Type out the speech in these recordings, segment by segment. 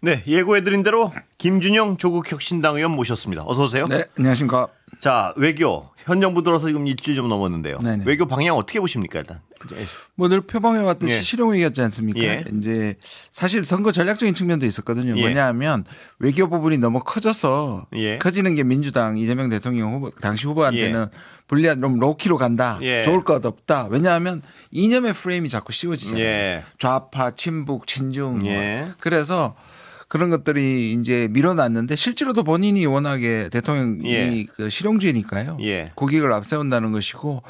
네, 예고해드린 대로 김준영 조국혁신당 의원 모셨습니다. 어서 오세요. 네, 안녕하십니까. 자, 외교 현 정부 들어서 지금 일주일 좀 넘었는데요. 네네. 외교 방향 어떻게 보십니까 일단? 뭐 늘 표방해왔듯이 예. 실용이었지 않습니까? 예. 이제 사실 선거 전략적인 측면도 있었거든요. 예. 뭐냐하면 외교 부분이 너무 커져서 예. 커지는 게 민주당 이재명 대통령 후보 당시 후보한테는 예. 불리한 좀 로키로 간다. 예. 좋을 것 없다. 왜냐하면 이념의 프레임이 자꾸 씌워지잖아요. 예. 좌파, 친북, 친중. 예. 그래서 그런 것들이 이제 밀어놨는데 실제로도 본인이 워낙에 대통령이 예. 그 실용주의니까요. 예. 국익을 앞세운다는 것이고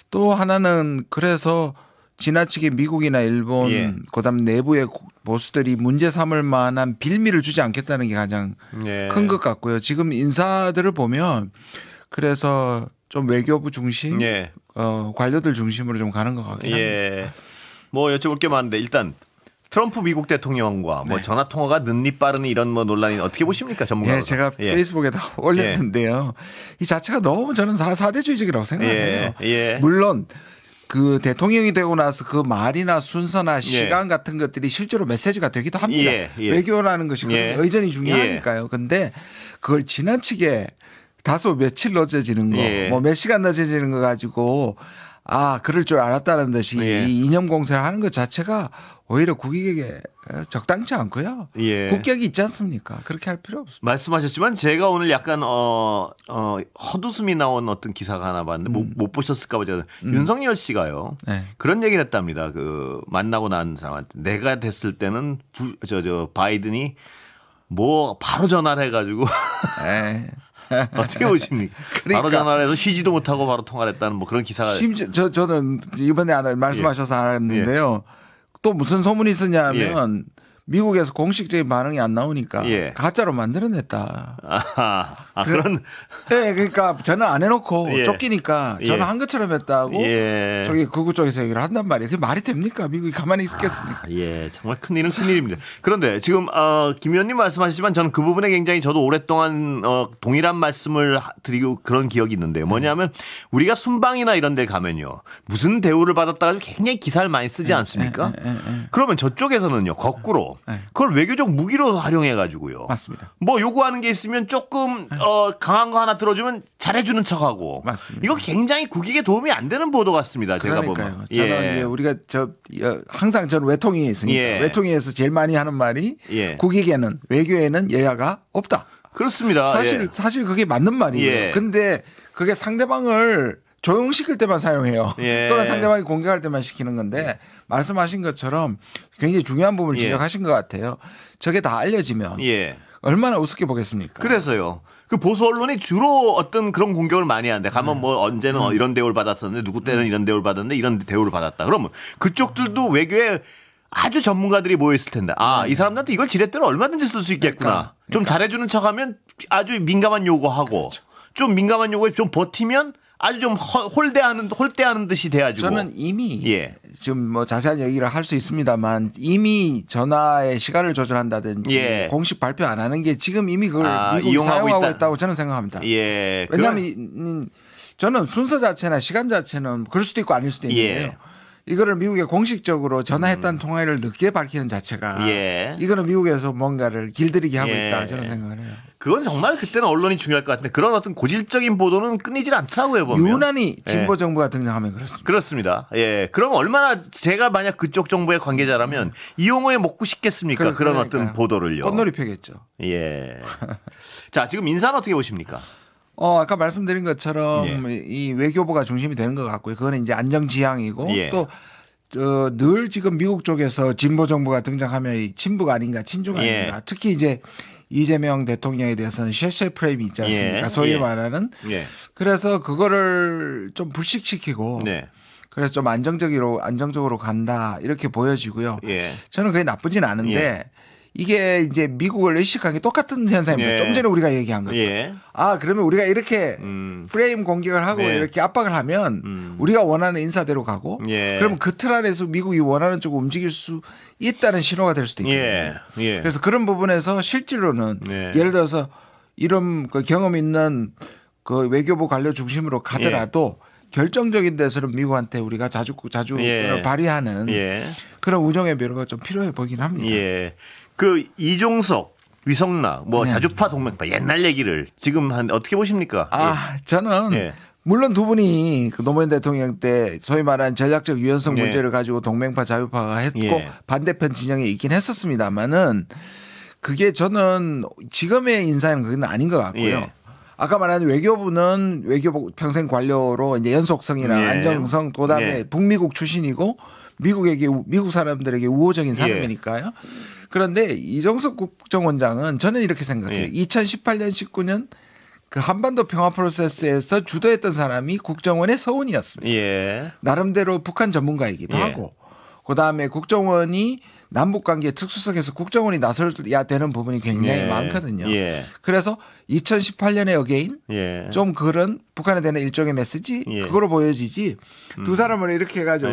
또 하나는 그래서 지나치게 미국이나 일본 예. 그다음 내부의 보수들이 문제 삼을 만한 빌미를 주지 않겠다는 게 가장 예. 큰 것 같고요. 지금 인사들을 보면 그래서 좀 외교부 중심, 예. 관료들 중심으로 좀 가는 것 같긴 합니다. 예. 뭐 여쭤볼 게 많은데 일단 트럼프 미국 대통령과 뭐 전화 통화가 늦니 빠르니 이런 뭐 논란이 어떻게 보십니까 전문가로? 예, 제가 페이스북에다 올렸는데요. 이 자체가 너무 저는 사대주의적이라고 생각해요. 예. 물론 그 대통령이 되고 나서 그 말이나 순서나 시간 같은 것들이 실제로 메시지가 되기도 합니다. 외교라는 것이 의전이 중요하니까요. 근데 그걸 지나치게 다소 며칠 늦어지는 거, 뭐 몇 시간 늦어지는 거 가지고 그럴 줄 알았다는 듯이 이 이념 공세를 하는 것 자체가 오히려 국익에게 적당치 않고요. 국격이 있지 않습니까? 그렇게 할 필요 없습니다. 말씀하셨지만 제가 오늘 약간 헛웃음이 나온 어떤 기사가 하나 봤는데 못 보셨을까 봐 제가 윤석열 씨가요. 그런 얘기를 했답니다. 그 만나고 난 사람한테 내가 됐을 때는 바이든이 뭐 바로 전화를 해가지고 어떻게 보십니까? 그러니까. 바로 전화를 해서 쉬지도 못하고 바로 통화를 했다는 뭐 그런 기사가. 심지어 저는 이번에 말씀하셔서 알았는데요. 또 무슨 소문이 있었냐면 미국에서 공식적인 반응이 안 나오니까 가짜로 만들어냈다. 그런. 네, 그러니까 전화 안 해놓고 쫓기니까 전화한 것처럼 했다고 저기 극우 쪽에서 얘기를 한단 말이에요. 그게 말이 됩니까? 미국이 가만히 있겠습니까? 정말 큰일은 큰일입니다. 그런데 지금 김 의원님 말씀하시지만 저는 그 부분에 굉장히 저도 오랫동안 동일한 말씀을 드리고 그런 기억이 있는데요. 뭐냐면 우리가 순방이나 이런 데 가면요. 무슨 대우를 받았다가 굉장히 기사를 많이 쓰지 않습니까? 그러면 저쪽에서는요. 거꾸로 그걸 외교적 무기로 활용해 가지고요. 맞습니다. 뭐 요구하는 게 있으면 조금 강한 거 하나 들어주면 잘해주는 척하고. 맞습니다. 이거 굉장히 국익에 도움이 안 되는 보도 같습니다. 제가 보면. 저는 이제 우리가 항상 저는 외통위에 있으니까 외통위에서 제일 많이 하는 말이 국익에는 외교에는 여야가 없다. 그렇습니다. 사실 그게 맞는 말이에요. 근데 그게 상대방을 조용시킬 때만 사용해요. 또는 상대방이 공격할 때만 시키는 건데 말씀하신 것처럼 굉장히 중요한 부분을 지적하신 것 같아요. 저게 다 알려지면 얼마나 우습게 보겠습니까? 그래서요. 그 보수 언론이 주로 어떤 그런 공격을 많이 하는데 가면 뭐 언제는 이런 대우를 받았었는데 누구 때는 이런 대우를 받았는데 이런 대우를 받았다. 그러면 그쪽들도 외교에 아주 전문가들이 모여 있을 텐데 이 사람들한테 이걸 지렛대로 얼마든지 쓸 수 있겠구나. 좀 잘해주는 척하면 아주 민감한 요구하고 좀 민감한 요구에 좀 버티면 아주 좀 홀대하는 듯이 돼가지고. 저는 이미 지금 뭐 자세한 얘기를 할 수 있습니다만 이미 전화의 시간을 조절한다든지 공식 발표 안 하는 게 지금 이미 그걸 미국이 사용하고 있다고 저는 생각합니다. 왜냐하면 저는 순서 자체나 시간 자체는 그럴 수도 있고 아닐 수도 있는데요. 이거를 미국에 공식적으로 전화했다는 통화를 늦게 밝히는 자체가 이거는 미국에서 뭔가를 길들이게 하고 있다 저는 생각을 해요. 그건 정말 그때는 언론이 중요할 것 같은데 그런 어떤 고질적인 보도는 끊이질 않더라고요. 보면. 유난히 진보 정부가 등장하면 그렇습니다. 그렇습니다. 그럼 얼마나 제가 만약 그쪽 정부의 관계자라면 이용호에 먹고 싶겠습니까? 그런 어떤 보도를요. 꽃놀이 펴겠죠. 자, 지금 인사는 어떻게 보십니까? 아까 말씀드린 것처럼 이 외교부가 중심이 되는 것 같고요. 그거는 이제 안정지향이고 또 늘 지금 미국 쪽에서 진보 정부가 등장하면 친북 아닌가 친중 아닌가 특히 이제 이재명 대통령에 대해서는 쉐쉐 프레임이 있지 않습니까? 소위 말하는. 그래서 그거를 좀 불식시키고 그래서 좀 안정적으로 간다 이렇게 보여지고요. 저는 그게 나쁘진 않은데 이게 이제 미국을 의식한 게 똑같은 현상입니다. 좀 전에 우리가 얘기한 것도. 그러면 우리가 이렇게 프레임 공격을 하고 이렇게 압박을 하면 우리가 원하는 인사대로 가고 그러면 그 틀 안에서 미국이 원하는 쪽으로 움직일 수 있다는 신호가 될 수도 있거든요. 그래서 그런 부분에서 실제로는 예를 들어서 이런 그 경험 있는 그 외교부 관료 중심으로 가더라도 결정적인 데서는 미국한테 우리가 자주 발휘하는 그런 우정의 묘로가 좀 필요해 보이긴 합니다. 그 이종석, 위성락, 뭐 자주파 동맹파 옛날 얘기를 지금 어떻게 보십니까? 저는 물론 두 분이 그 노무현 대통령 때 소위 말하는 전략적 유연성 문제를 가지고 동맹파 자유파가 했고 반대편 진영에 있긴 했었습니다만은 그게 저는 지금의 인사는 그건 아닌 것 같고요. 아까 말한 외교부는 외교부 평생 관료로 이제 연속성이나 안정성 그다음에 북미국 출신이고 미국 사람들에게 우호적인 사람이니까요. 그런데 이종석 국정원장은 저는 이렇게 생각해요. 2018년 19년 그 한반도 평화 프로세스에서 주도했던 사람이 국정원의 서훈이었습니다. 나름대로 북한 전문가이기도 하고 그다음에 국정원이 남북관계 특수성에서 국정원이 나서야 되는 부분이 굉장히 많거든요. 그래서 2018년에 어게인 좀 그런 북한에 대한 일종의 메시지 그거로 보여지지 두 사람을 이렇게 해가지고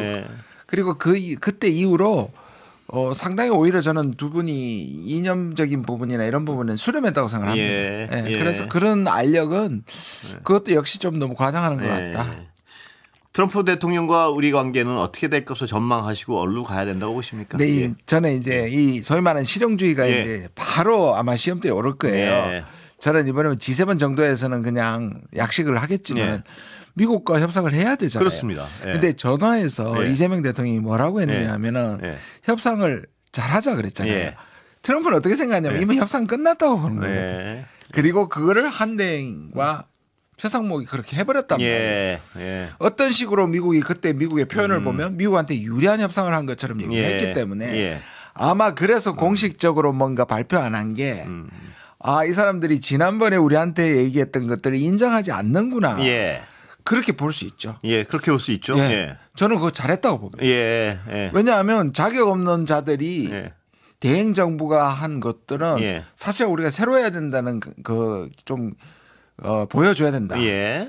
그리고 그때 이후로 상당히 오히려 저는 두 분이 이념적인 부분이나 이런 부분은 수렴했다고 생각합니다. 그래서 그런 알력은 그것도 역시 좀 너무 과장하는 것 같다. 트럼프 대통령과 우리 관계는 어떻게 될 것으로 전망하시고 어디로 가야 된다고 보십니까? 네, 저는 이제 이 소위 말하는 실용주의가 이제 바로 아마 시험대에 오를 거예요. 저는 이번에 G7 정도에서는 그냥 약식을 하겠지만 미국과 협상을 해야 되잖아요. 그렇습니다. 그런데 전화해서 이재명 대통령이 뭐라고 했느냐 하면은 협상을 잘하자 그랬잖아요. 트럼프는 어떻게 생각하냐면 이미 협상 끝났다고 보는 거예요. 그리고 그거를 한대행과 최상목이 그렇게 해버렸단 말이에요. 어떤 식으로 미국이 그때 미국의 표현을 보면 미국한테 유리한 협상을 한 것처럼 얘기를 했기 때문에 아마 그래서 공식적으로 뭔가 발표 안 한 게 이 사람들이 지난번에 우리한테 얘기했던 것들을 인정하지 않는구나. 그렇게 볼 수 있죠. 그렇게 볼 수 있죠. 저는 그거 잘했다고 봅니다. 왜냐하면 자격 없는 자들이 대행 정부가 한 것들은 사실 우리가 새로 해야 된다는 좀 보여줘야 된다.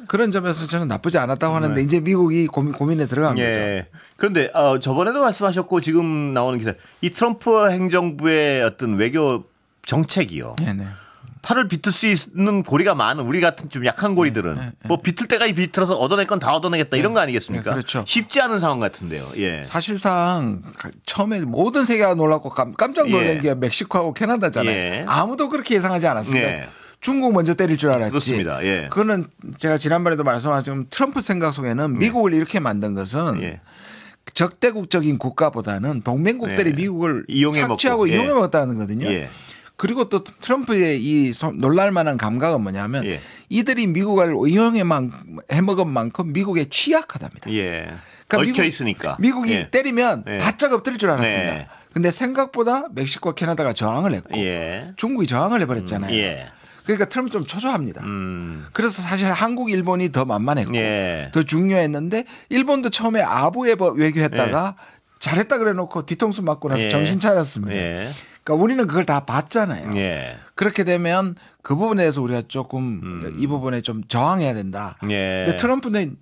그런 점에서 저는 나쁘지 않았다고 하는데 이제 미국이 고민에 들어간 거죠. 그런데 저번에도 말씀하셨고 지금 나오는 기사 이 트럼프 행정부의 어떤 외교 정책이요. 팔을 비틀 수 있는 고리가 많은 우리 같은 좀 약한 고리들은 뭐 비틀 때까지 비틀어서 얻어낼 건 다 얻어내겠다 이런 거 아니겠습니까? 그렇죠. 쉽지 않은 상황 같은데요. 사실상 처음에 모든 세계가 놀랐고 깜짝 놀란 게 멕시코하고 캐나다잖아요. 아무도 그렇게 예상하지 않았습니다. 중국 먼저 때릴 줄 알았지. 그렇습니다. 그거는 제가 지난번에도 말씀하신 트럼프 생각 속에는 미국을 이렇게 만든 것은 적대국적인 국가보다는 동맹국들이 미국을 착취하고 이용해 먹었다는 거거든요. 그리고 또 트럼프의 이 놀랄만한 감각은 뭐냐면 이들이 미국을 이용해 먹은 만큼 미국에 취약하답니다. 그러니까 얽혀 있으니까. 미국이 때리면 바짝 엎드릴 줄 알았습니다. 근데 생각보다 멕시코와 캐나다가 저항을 했고 중국이 저항을 해버렸잖아요. 그러니까 트럼프 좀 초조합니다. 그래서 사실 한국, 일본이 더 만만했고 더 중요했는데 일본도 처음에 아부에 외교했다가 잘했다 그래놓고 뒤통수 맞고 나서 정신 차렸습니다. 그러니까 우리는 그걸 다 봤잖아요. 그렇게 되면 그 부분에 대해서 우리가 조금 이 부분에 좀 저항해야 된다. 근데 트럼프는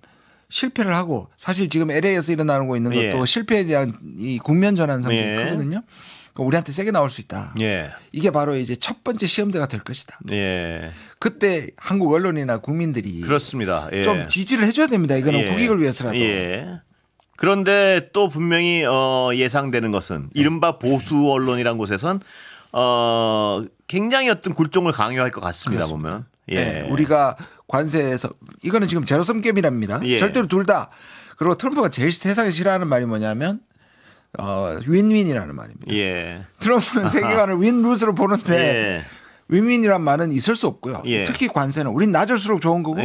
실패를 하고 사실 지금 LA에서 일어나고 있는 것도 실패에 대한 이 국면 전환 성격이 크거든요. 우리한테 세게 나올 수 있다. 이게 바로 이제 첫 번째 시험대가 될 것이다. 그때 한국 언론이나 국민들이 그렇습니다. 좀 지지를 해줘야 됩니다. 이거는 국익을 위해서라도. 그런데 또 분명히 예상되는 것은 이른바 보수 언론이란 곳에선 굉장히 어떤 굴종을 강요할 것 같습니다. 그렇습니다. 보면. 우리가 관세에서 이거는 지금 제로섬 게임이랍니다. 절대로 둘 다. 그리고 트럼프가 제일 세상에 싫어하는 말이 뭐냐면 윈윈이라는 말입니다. 트럼프는 세계관을 윈루스로 보는데 윈윈이란 말은 있을 수 없고요. 특히 관세는 우린 낮을수록 좋은 거고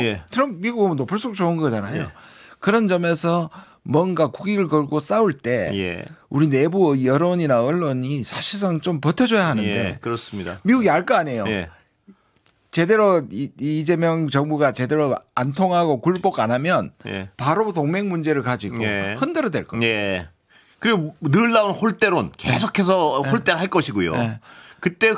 미국은 높을수록 좋은 거잖아요. 그런 점에서 뭔가 국익을 걸고 싸울 때 우리 내부 여론이나 언론이 사실상 좀 버텨줘야 하는데 그렇습니다. 미국이 알 거 아니에요. 제대로 이재명 정부가 제대로 안 통하고 굴복 안 하면 바로 동맹 문제를 가지고 흔들어댈 겁니다. 그리고 늘 나오는 홀대론 계속해서 홀대를 할 것이고요. 그때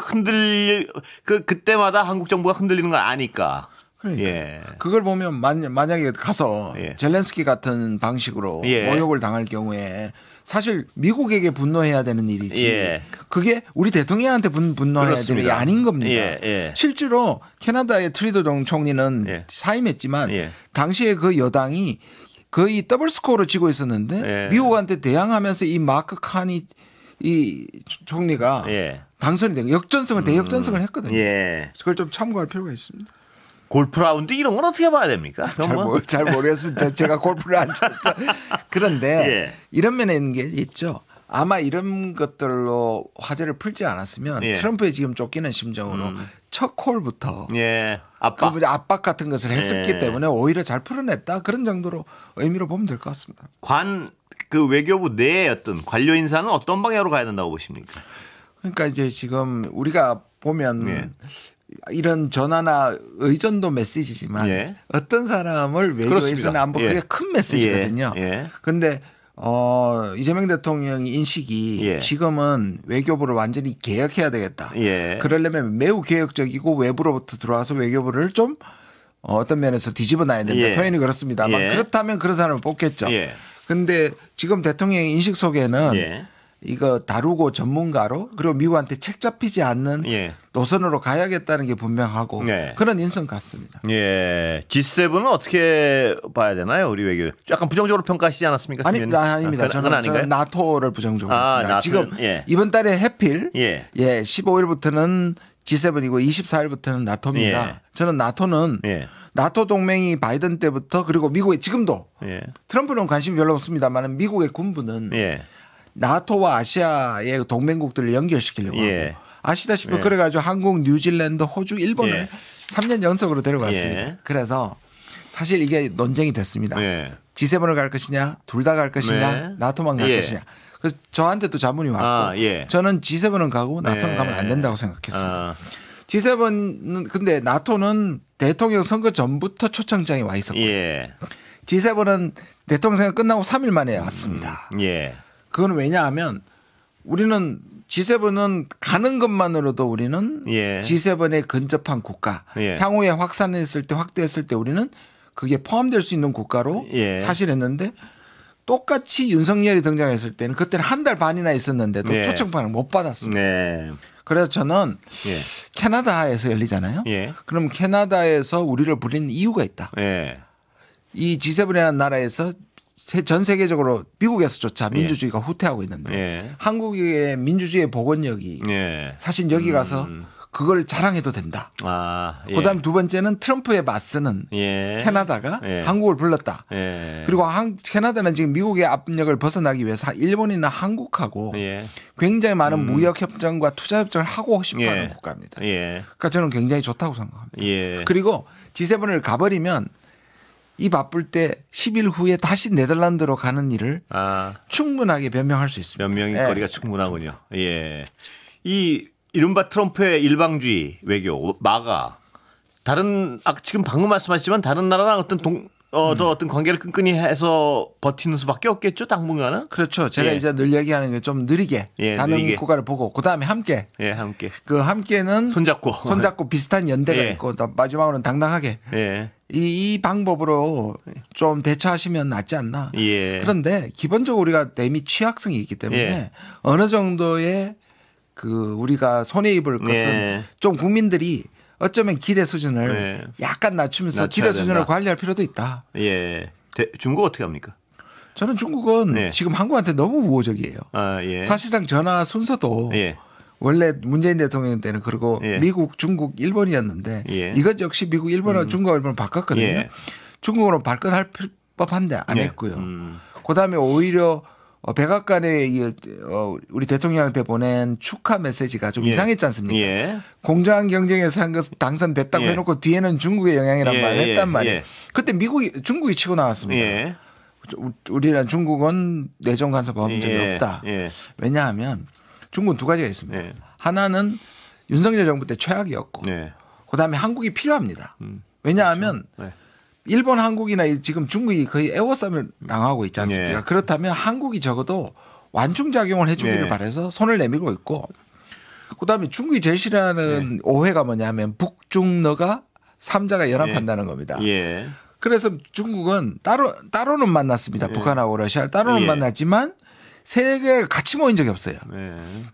그때마다 한국 정부가 흔들리는 걸 아니까. 그러니까. 그걸 보면 만약에 가서 젤렌스키 같은 방식으로 모욕을 당할 경우에 사실 미국에게 분노해야 되는 일이지 그게 우리 대통령한테 분노해야 되는 일이 아닌 겁니다. 실제로 캐나다의 트리도 총리는 사임했지만 당시에 그 여당이 거의 더블 스코어로 지고 있었는데 미국한테 대항하면서 이 마크 칸이 이 총리가 당선이 된 역전승을 대역전승을 했거든요. 그걸 좀 참고할 필요가 있습니다. 골프 라운드 이런 건 어떻게 봐야 됩니까? 잘 모르겠습니다. 제가 골프를 안 쳤어. 그런데 이런 면에 있는 게 있죠. 아마 이런 것들로 화제를 풀지 않았으면 트럼프에 지금 쫓기는 심정으로 첫 콜부터 압박 같은 것을 했었기 때문에 오히려 잘 풀어냈다 그런 정도로 의미로 보면 될 것 같습니다. 그 외교부 내의 어떤 관료 인사는 어떤 방향으로 가야 된다고 보십니까? 그러니까 이제 지금 우리가 보면 이런 전화나 의전도 메시지지만 어떤 사람을 외교에서는 안 보고 그게 큰 메시지거든요. 그런데 이재명 대통령 인식이 지금은 외교부를 완전히 개혁해야 되겠다. 그러려면 매우 개혁적이고 외부로부터 들어와서 외교부를 좀 어떤 면에서 뒤집어 놔야 된다. 표현이 그렇습니다만 그렇다면 그런 사람을 뽑겠죠. 그런데 지금 대통령의 인식 속에는 이거 다루고 전문가로 그리고 미국한테 책 잡히지 않는 노선으로 가야겠다는 게 분명하고 그런 인성 같습니다. G7은 어떻게 봐야 되나요? 우리 외교 약간 부정적으로 평가하시지 않았습니까? 아닙니다. 저는 나토를 부정적으로 했습니다. 지금 이번 달에 해필 15일부터는 G7이고 24일부터는 나토입니다. 저는 나토는 나토 동맹이 바이든 때부터 그리고 미국의 지금도 트럼프는 관심이 별로 없습니다만 미국의 군부는 나토와 아시아의 동맹국들을 연결시키려고 하고 아시다시피 그래가지고 한국, 뉴질랜드, 호주, 일본을 3년 연속으로 데려갔습니다. 그래서 사실 이게 논쟁이 됐습니다. G7을 갈 것이냐 둘 다 갈 것이냐 나토만 갈 것이냐. 그래서 저한테도 자문이 왔고 저는 G7은 가고 나토는 가면 안 된다고 생각했습니다. G7은 근데 나토는 대통령 선거 전부터 초청장이 와 있었고 G7은 대통령 선거 끝나고 3일 만에 왔습니다. 그건 왜냐하면 우리는 G7은 가는 것만으로도 우리는 G7에 근접한 국가 향후에 확산했을 때 확대했을 때 우리는 그게 포함될 수 있는 국가로 사실 했는데 똑같이 윤석열이 등장했을 때는 그때는 한 달 반이나 있었는데도 초청판을 못 받았습니다. 그래서 저는 캐나다에서 열리잖아요. 그럼 캐나다에서 우리를 부리는 이유가 있다. 이 G7이라는 나라에서 전 세계적으로 미국에서조차 민주주의가 후퇴하고 있는데 한국의 민주주의의 복원력이 사실 여기 가서 그걸 자랑해도 된다. 그다음 두 번째는 트럼프에 맞서는 캐나다가 한국을 불렀다. 그리고 캐나다는 지금 미국의 압력을 벗어나기 위해서 일본이나 한국하고 굉장히 많은 무역 협정과 투자 협정을 하고 싶어하는 국가입니다. 그러니까 저는 굉장히 좋다고 생각합니다. 그리고 G7을 가버리면 이 바쁠 때 10일 후에 다시 네덜란드로 가는 일을 충분하게 변명할 수 있습니다. 변명거리가 충분하군요. 이 이른바 트럼프의 일방주의 외교 마가 다른 지금 방금 말씀하셨지만 다른 나라랑 어떤 관계를 끈끈이 해서 버티는 수밖에 없겠죠, 당분간은. 그렇죠. 제가 이제 늘 얘기하는 게 좀 느리게 다른 국가를 보고 그다음에 함께. 그 함께는 손잡고 비슷한 연대가 있고 또 마지막으로는 당당하게. 이 방법으로 좀 대처하시면 낫지 않나. 그런데 기본적으로 우리가 이미 취약성이 있기 때문에 어느 정도의 그 우리가 손해 입을 것은 좀 국민들이 어쩌면 기대 수준을 약간 낮추면서 기대 수준을 된다. 관리할 필요도 있다. 중국 어떻게 합니까? 저는 중국은 지금 한국한테 너무 우호적이에요. 사실상 전화 순서도 원래 문재인 대통령 때는 그리고 미국, 중국, 일본이었는데 이것 역시 미국, 일본하고 중국, 일본을 바꿨거든요. 중국으로 발끈할 법한데 안 했고요. 그다음에 오히려 백악관에 우리 대통령한테 보낸 축하 메시지가 좀 이상했지 않습니까? 공정한 경쟁에서 한 것 당선됐다고 해놓고 뒤에는 중국의 영향이란 말을 했단 말이에요. 그때 중국이 치고 나왔습니다. 우리랑 중국은 내정 간섭 본 적이 없다. 왜냐하면 중국은 두 가지가 있습니다. 하나는 윤석열 정부 때 최악이었고 그다음에 한국이 필요합니다. 왜냐하면 일본, 한국이나 지금 중국이 거의 에워싸움을 당하고 있지 않습니까? 그렇다면 한국이 적어도 완충작용을 해 주기를 바라서 손을 내밀고 있고 그다음에 중국이 제일 싫어하는 오해가 뭐냐면 북중러가 3자가 연합한다는 겁니다. 그래서 중국은 따로는 만났습니다. 북한하고 러시아 따로는 만났지만 세 개가 같이 모인 적이 없어요.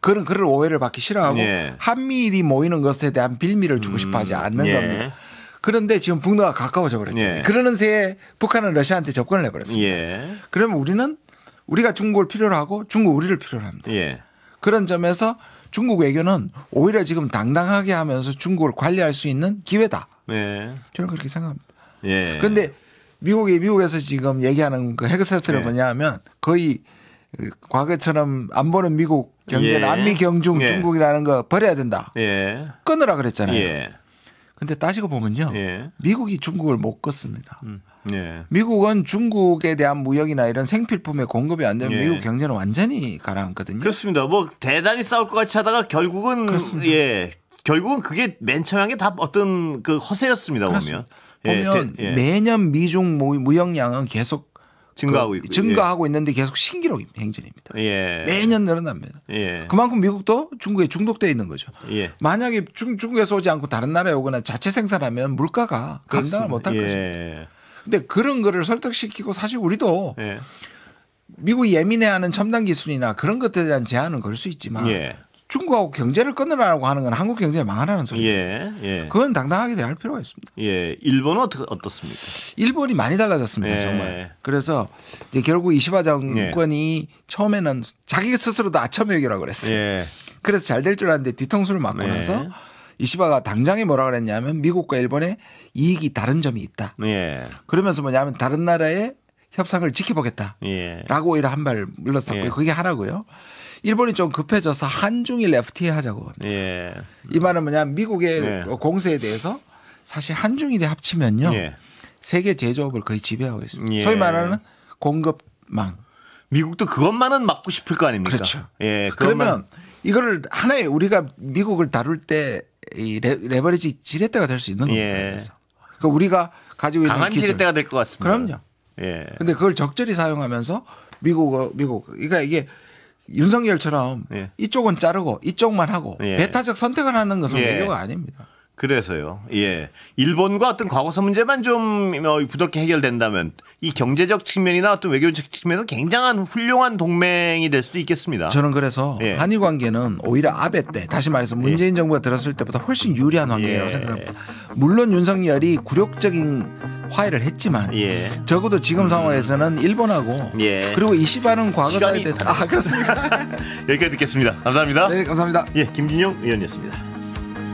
그런 오해를 받기 싫어하고 한미일이 모이는 것에 대한 빌미를 주고 싶어 하지 않는 겁니다. 그런데 지금 북러가 가까워져 버렸죠. 그러는 새에 북한은 러시아한테 접근을 해버렸습니다. 그러면 우리가 중국을 필요로 하고 중국 우리를 필요로 합니다. 그런 점에서 중국 외교는 오히려 지금 당당하게 하면서 중국을 관리할 수 있는 기회다. 예. 저는 그렇게 생각합니다. 예. 그런데 미국에서 지금 얘기하는 그 핵세트는 뭐냐면 거의 과거처럼 안 보는 미국 경제는 안미 경중 중국이라는 거 버려야 된다. 끊으라 그랬잖아요. 그런데 따지고 보면요. 미국이 중국을 못 끊습니다. 미국은 중국에 대한 무역이나 이런 생필품의 공급이 안 되면 미국 경제는 완전히 가라앉거든요. 그렇습니다. 뭐 대단히 싸울 것 같이 하다가 결국은 결국은 그게 맨 처음에 다 어떤 그 허세였습니다. 보면 매년 미중 무역량은 계속 증가하고 있는데 계속 신기록 행진입니다. 매년 늘어납니다. 그만큼 미국도 중국에 중독되어 있는 거죠. 만약에 중국에서 오지 않고 다른 나라에 오거나 자체 생산하면 물가가 감당을 못할 거죠. 근데 그런 거를 설득시키고 사실 우리도 미국이 예민해하는 첨단 기술이나 그런 것들에 대한 제한은 걸 수 있지만 중국하고 경제를 끊으라고 하는 건 한국 경제가 망하라는 소리예요. 그건 당당하게 대할 필요가 있습니다. 일본은 어떻습니까? 일본이 많이 달라졌습니다. 정말. 그래서 이제 결국 이시바 정권이 처음에는 자기 스스로도 아첨외교라고 그랬어요. 그래서 잘 될 줄 알았는데 뒤통수를 맞고 나서 이시바가 당장에 뭐라 그랬냐면 미국과 일본의 이익이 다른 점이 있다. 그러면서 뭐냐면 다른 나라의 협상을 지켜보겠다라고 오히려 한 발 물렀었고요. 그게 하나고요. 일본이 좀 급해져서 한중일 FTA 하자고. 이 말은 뭐냐면 미국의 공세에 대해서 사실 한중일이 합치면요. 세계 제조업을 거의 지배하고 있습니다. 소위 말하는 공급망. 미국도 그것만은 막고 싶을 거 아닙니까? 그렇죠. 그러면 이거를 하나의 우리가 미국을 다룰 때 이 레버리지 지렛대가 될 수 있는 겁니다. 그래서 그러니까 우리가 가지고 있는 강한 기술. 지렛대가 될 것 같습니다. 그럼요. 그런데 그걸 적절히 사용하면서 그러니까 이게 윤석열처럼 이쪽은 자르고 이쪽만 하고 배타적 선택을 하는 것은 외교가 아닙니다. 그래서요. 일본과 어떤 과거사 문제만 좀 부드럽게 해결된다면 이 경제적 측면이나 어떤 외교적 측면에서 굉장한 훌륭한 동맹이 될 수도 있겠습니다. 저는 그래서 한일 관계는 오히려 아베 때 다시 말해서 문재인 정부가 들었을 때보다 훨씬 유리한 환경이라고 생각합니다. 물론 윤석열이 굴욕적인 화해를 했지만 적어도 지금 상황에서는 일본하고 그리고 이시바는 과거사에 대해서 그렇습니까? 여기까지 듣겠습니다. 감사합니다. 네, 감사합니다. 김진영 의원이었습니다.